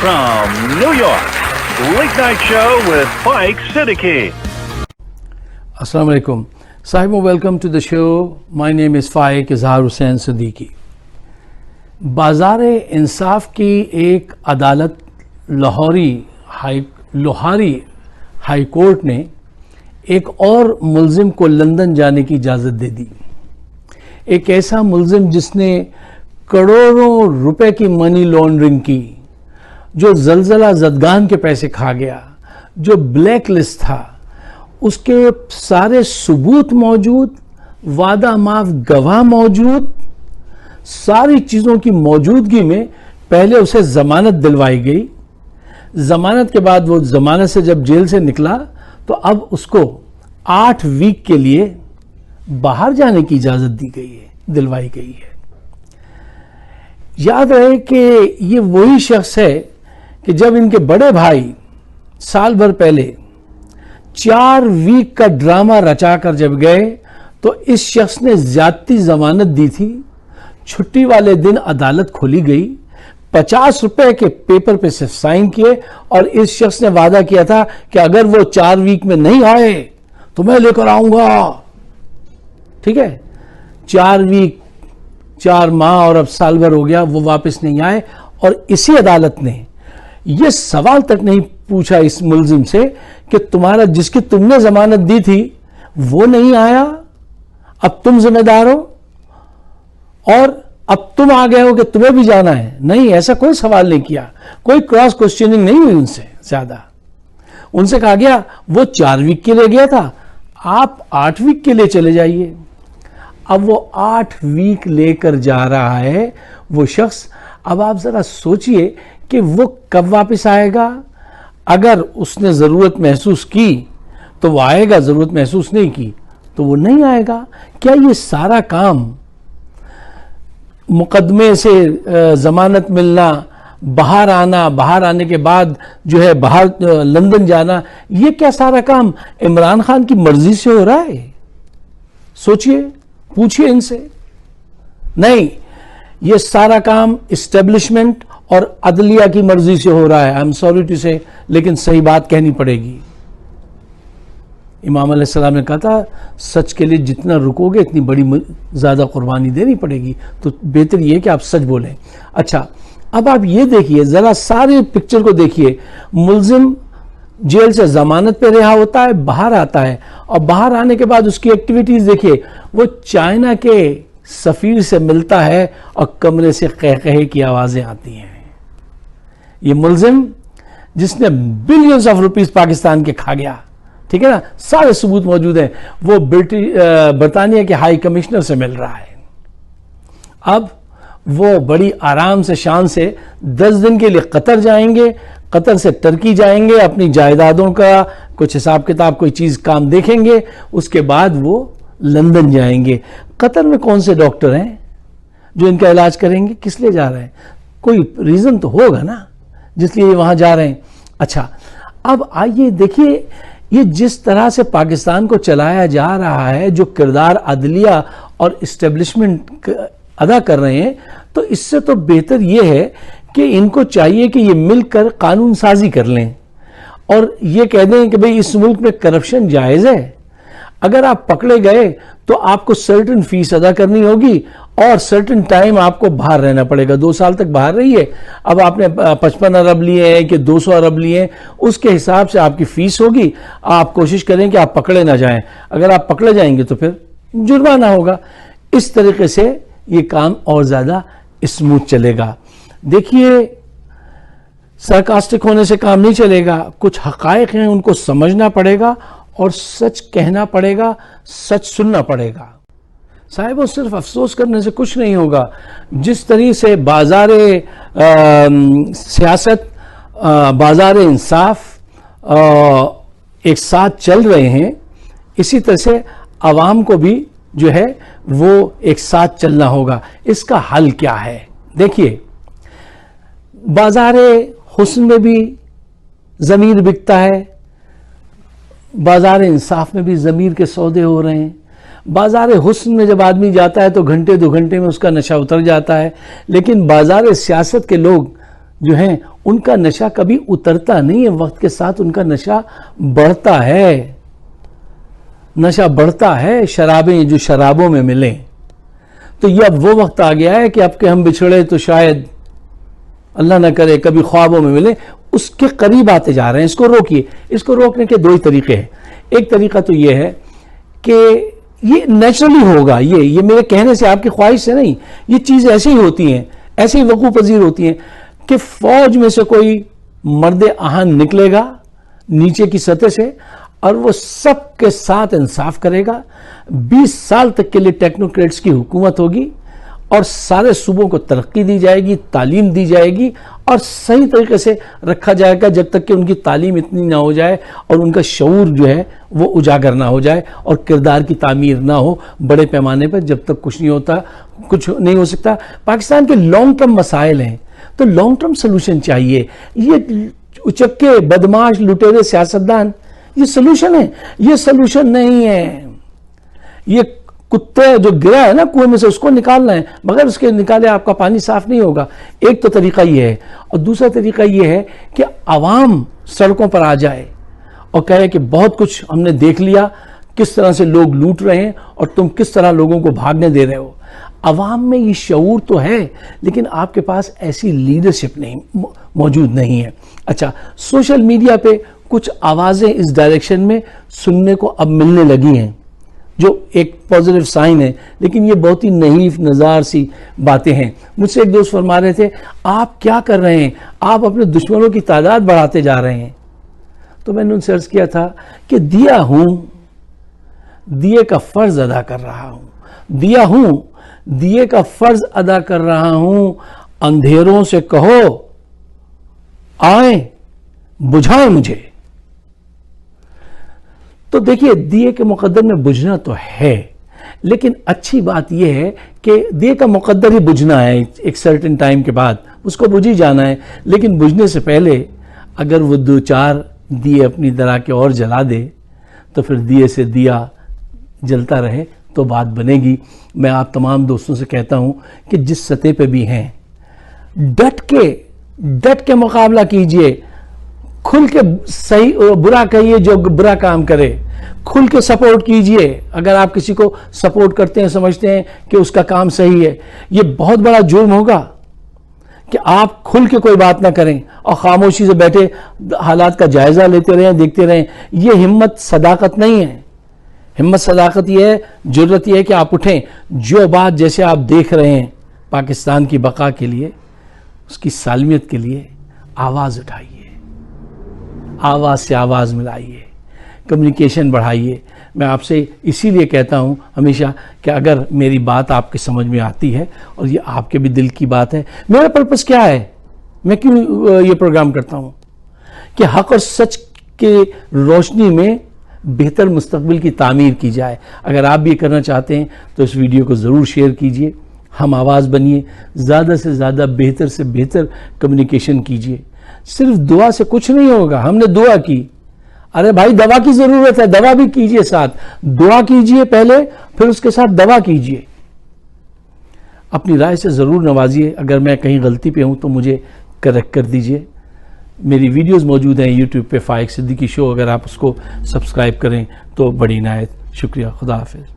from New York, Late Night Show with Mike Siddiqui. Assalamu alaikum. Sahibo, welcome to the show. My name is Faik Izhar Hussain Siddiqui. बाज़ार इंसाफ की एक अदालत Lohari high court ने एक और मुल्ज़िम को London जाने की इजाज़त दे दी। एक ऐसा मुल्ज़िम जिसने करोड़ों रुपए की मनी लॉन्ड्रिंग की, जो ज़लज़ला ज़दगान के पैसे खा गया, जो ब्लैक लिस्ट था, उसके सारे सबूत मौजूद, वादा माफ गवाह मौजूद, सारी चीज़ों की मौजूदगी में पहले उसे ज़मानत दिलवाई गई। ज़मानत के बाद वो ज़मानत से जब जेल से निकला तो अब उसको 8 वीक के लिए बाहर जाने की इजाज़त दिलवाई गई है। याद रहे कि ये वही शख्स है कि जब इनके बड़े भाई साल भर पहले 4 वीक का ड्रामा रचाकर जब गए तो इस शख्स ने ज्यादती जमानत दी थी। छुट्टी वाले दिन अदालत खोली गई, 50 रुपए के पेपर पे से साइन किए और इस शख्स ने वादा किया था कि अगर वो 4 वीक में नहीं आए तो मैं लेकर आऊंगा। ठीक है, 4 वीक, 4 माह और अब साल भर हो गया, वो वापस नहीं आए और इसी अदालत ने ये सवाल तक नहीं पूछा इस मुल्जिम से कि तुम्हारा जिसकी तुमने जमानत दी थी वो नहीं आया, अब तुम जिम्मेदार हो और अब तुम आ गए हो कि तुम्हें भी जाना है। नहीं, ऐसा कोई सवाल नहीं किया, कोई क्रॉस क्वेश्चनिंग नहीं हुई उनसे ज्यादा। उनसे कहा गया वो 4 वीक के लिए गया था, आप 8 वीक के लिए चले जाइए। अब वो 8 वीक लेकर जा रहा है वो शख्स। अब आप जरा सोचिए कि वो कब वापस आएगा। अगर उसने जरूरत महसूस की तो वो आएगा, जरूरत महसूस नहीं की तो वो नहीं आएगा। क्या ये सारा काम मुकदमे से जमानत मिलना, बाहर आना, बाहर आने के बाद जो है बाहर लंदन जाना, ये क्या सारा काम इमरान खान की मर्जी से हो रहा है? सोचिए, पूछिए इनसे। नहीं, ये सारा काम इस्टेब्लिशमेंट और अदलिया की मर्जी से हो रहा है। आई एम सॉरी टू से, लेकिन सही बात कहनी पड़ेगी। इमाम अलैहिस्सलाम ने कहा था सच के लिए जितना रुकोगे इतनी बड़ी ज्यादा कुर्बानी देनी पड़ेगी, तो बेहतर ये कि आप सच बोलें। अच्छा, अब आप ये देखिए, जरा सारे पिक्चर को देखिए। मुल्जिम जेल से जमानत पे रिहा होता है, बाहर आता है और बाहर आने के बाद उसकी एक्टिविटीज देखिए। वो चाइना के सफीर से मिलता है और कमरे से कहकहे की आवाजें आती हैं। ये मुल्जिम जिसने बिलियंस ऑफ रुपीस पाकिस्तान के खा गया, ठीक है ना, सारे सबूत मौजूद हैं। वो बरतानिया के हाई कमिश्नर से मिल रहा है। अब वो बड़ी आराम से, शान से 10 दिन के लिए कतर जाएंगे, कतर से टर्की जाएंगे, अपनी जायदादों का कुछ हिसाब किताब, कोई चीज काम देखेंगे, उसके बाद वो लंदन जाएंगे। कतर में कौन से डॉक्टर हैं जो इनका इलाज करेंगे? किस लिए जा रहे हैं? कोई रीजन तो होगा ना जिसलिए वहां जा रहे हैं। अच्छा, अब आइए देखिए, ये जिस तरह से पाकिस्तान को चलाया जा रहा है, जो किरदार अदलिया और इस्टेब्लिशमेंट अदा कर रहे हैं, तो इससे तो बेहतर ये है कि इनको चाहिए कि ये मिलकर कानून साजी कर लें और ये कह दें कि भाई इस मुल्क में करप्शन जायज़ है। अगर आप पकड़े गए तो आपको सर्टेन फीस अदा करनी होगी और सर्टेन टाइम आपको बाहर रहना पड़ेगा। 2 साल तक बाहर रहिए। अब आपने 55 अरब लिए हैं कि 200 अरब लिए हैं, उसके हिसाब से आपकी फीस होगी। आप कोशिश करें कि आप पकड़े ना जाएं। अगर आप पकड़े जाएंगे तो फिर जुर्माना होगा। इस तरीके से ये काम और ज्यादा स्मूथ चलेगा। देखिए, सरकास्टिक होने से काम नहीं चलेगा। कुछ हकायक हैं, उनको समझना पड़ेगा और सच कहना पड़ेगा, सच सुनना पड़ेगा। साहिबों, सिर्फ अफसोस करने से कुछ नहीं होगा। जिस तरीके से बाजार सियासत, बाजार इंसाफ एक साथ चल रहे हैं, इसी तरह से आवाम को भी जो है वो एक साथ चलना होगा। इसका हल क्या है? देखिए, बाजार हुस्न में भी ज़मीर बिकता है, बाजार इंसाफ में भी ज़मीर के सौदे हो रहे हैं। बाजार हुस्न में जब आदमी जाता है तो घंटे 2 घंटे में उसका नशा उतर जाता है, लेकिन बाजार सियासत के लोग جو ہیں ان کا نشہ کبھی اترتا نہیں ہے، وقت کے ساتھ ان کا نشہ بڑھتا ہے، نشہ بڑھتا ہے. شرابیں جو شرابوں میں ملیں، تو یہ اب وہ وقت آ گیا ہے کہ اب کہ ہم بچھڑے تو شاید اللہ نہ کرے کبھی خوابوں میں ملے، اس کے قریب آتے جا رہے ہیں. اس کو روکیے. اس کو روکنے کے دو ہی طریقے ہیں. ایک طریقہ تو یہ ہے کہ یہ نیچرلی ہوگا، یہ میرے کہنے سے، آپ کی خواہش سے نہیں، یہ چیز ایسے ہی ہوتی ہیں، ایسے ہی وقوع پذیر ہوتی ہیں کہ فوج میں سے کوئی مرد آہن نکلے گا نیچے کی سطح سے اور وہ سب کے ساتھ انصاف کرے گا. 20 سال تک کے لیے ٹیکنوکریٹس کی حکومت ہوگی اور سارے صوبوں کو ترقی دی جائے گی، تعلیم دی جائے گی اور صحیح طریقے سے رکھا جائے گا جب تک کہ ان کی تعلیم اتنی نہ ہو جائے اور ان کا شعور جو ہے وہ اجاگر نہ ہو جائے اور کردار کی تعمیر نہ ہو بڑے پیمانے پر. جب تک کچھ نہیں ہوتا، کچھ نہیں ہو سکتا. پاکستان کے لانگ ٹرم مسائل ہیں تو لانگ ٹرم سلوشن چاہیے. یہ اچکے بدماش لٹیرے سیاستدان یہ سلوشن ہے؟ یہ سلوشن نہیں ہے. یہ کتے جو گرا ہے نا کنویں میں سے، اس کو نکالنا ہے، مگر اس کے نکالے آپ کا پانی صاف نہیں ہوگا. ایک تو طریقہ یہ ہے. اور دوسرا طریقہ یہ ہے کہ عوام سڑکوں پر آ جائے اور کہے کہ بہت کچھ ہم نے دیکھ لیا، کس طرح سے لوگ لوٹ رہے ہیں اور تم کس طرح لوگوں کو بھاگنے دے رہے ہو. عوام میں یہ شعور تو ہے لیکن آپ کے پاس ایسی لیڈرشپ نہیں موجود نہیں ہے. اچھا، سوشل میڈیا پہ کچھ آوازیں اس ڈائریکشن میں سننے کو اب ملنے لگی ہیں جو ایک پازیٹیو سائن ہے، لیکن یہ بہت ہی نحیف نظار سی باتیں ہیں. مجھ سے ایک دوست فرما رہے تھے آپ کیا کر رہے ہیں، آپ اپنے دشمنوں کی تعداد بڑھاتے جا رہے ہیں. تو میں نے ان سے عرض کیا تھا کہ دیا ہوں، دیے کا فرض ادا کر رہا ہوں، دیا ہوں، دیے کا فرض ادا کر رہا ہوں. اندھیروں سے کہو آئیں بجھائیں مجھے. تو دیکھیے دیے کے مقدر میں بجھنا تو ہے، لیکن اچھی بات یہ ہے کہ دیے کا مقدر ہی بجھنا ہے ایک سرٹن ٹائم کے بعد، اس کو بجھ ہی جانا ہے. لیکن بجھنے سے پہلے اگر وہ 2-4 دیے اپنی طرح کے اور جلا دے تو پھر دیے سے دیا جلتا رہے تو بات بنے گی. میں آپ تمام دوستوں سے کہتا ہوں کہ جس سطح پہ بھی ہیں ڈٹ کے مقابلہ کیجئے. کھل کے صحیح برا کہیے جو برا کام کرے، کھل کے سپورٹ کیجئے. اگر آپ کسی کو سپورٹ کرتے ہیں، سمجھتے ہیں کہ اس کا کام صحیح ہے، یہ بہت بڑا جرم ہوگا کہ آپ کھل کے کوئی بات نہ کریں اور خاموشی سے بیٹھے حالات کا جائزہ لیتے رہیں، دیکھتے رہیں. یہ ہمت صداقت نہیں ہے. ہمت صداقت یہ ہے، جرت یہ ہے کہ آپ اٹھیں. جو بات جیسے آپ دیکھ رہے ہیں پاکستان کی بقا کے لیے، اس کی سالمیت کے لیے آواز اٹھائیے، آواز سے آواز ملائیے، کمیونیکیشن بڑھائیے. میں آپ سے اسی لیے کہتا ہوں ہمیشہ کہ اگر میری بات آپ کے سمجھ میں آتی ہے اور یہ آپ کے بھی دل کی بات ہے، میرا پرپس کیا ہے، میں کیوں یہ پروگرام کرتا ہوں کہ حق اور سچ کے روشنی میں بہتر مستقبل کی تعمیر کی جائے. اگر آپ بھی یہ کرنا چاہتے ہیں تو اس ویڈیو کو ضرور شیئر کیجئے. ہم آواز بنیے، زیادہ سے زیادہ بہتر سے بہتر کمیونیکیشن کیجئے. صرف دعا سے کچھ نہیں ہوگا. ہم نے دعا کی، ارے بھائی دوا کی ضرورت ہے، دوا بھی کیجئے، ساتھ دعا کیجئے پہلے، پھر اس کے ساتھ دوا کیجئے. اپنی رائے سے ضرور نوازیے. اگر میں کہیں غلطی پہ ہوں تو مجھے کریکٹ کر دیجئے. میری ویڈیوز موجود ہیں یوٹیوب پہ، فائق صدیقی شو. اگر آپ اس کو سبسکرائب کریں تو بڑی عنایت. شکریہ. خدا حافظ.